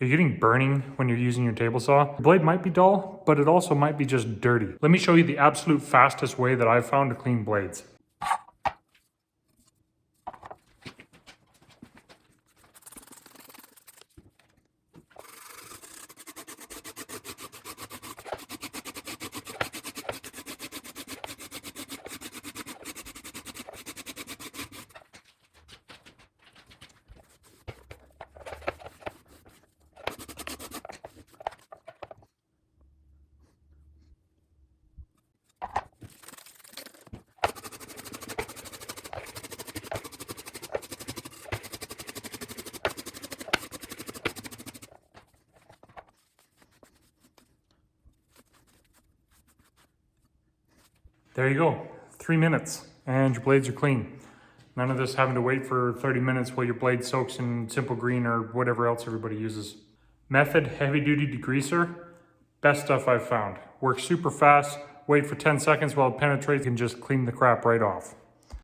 You're getting burning when you're using your table saw. The blade might be dull, but it also might be just dirty. Let me show you the absolute fastest way that I've found to clean blades. There you go, 3 minutes, and your blades are clean. None of this having to wait for 30 minutes while your blade soaks in Simple Green or whatever else everybody uses. Method heavy duty degreaser, best stuff I've found. Works super fast, wait for 10 seconds while it penetrates and just clean the crap right off.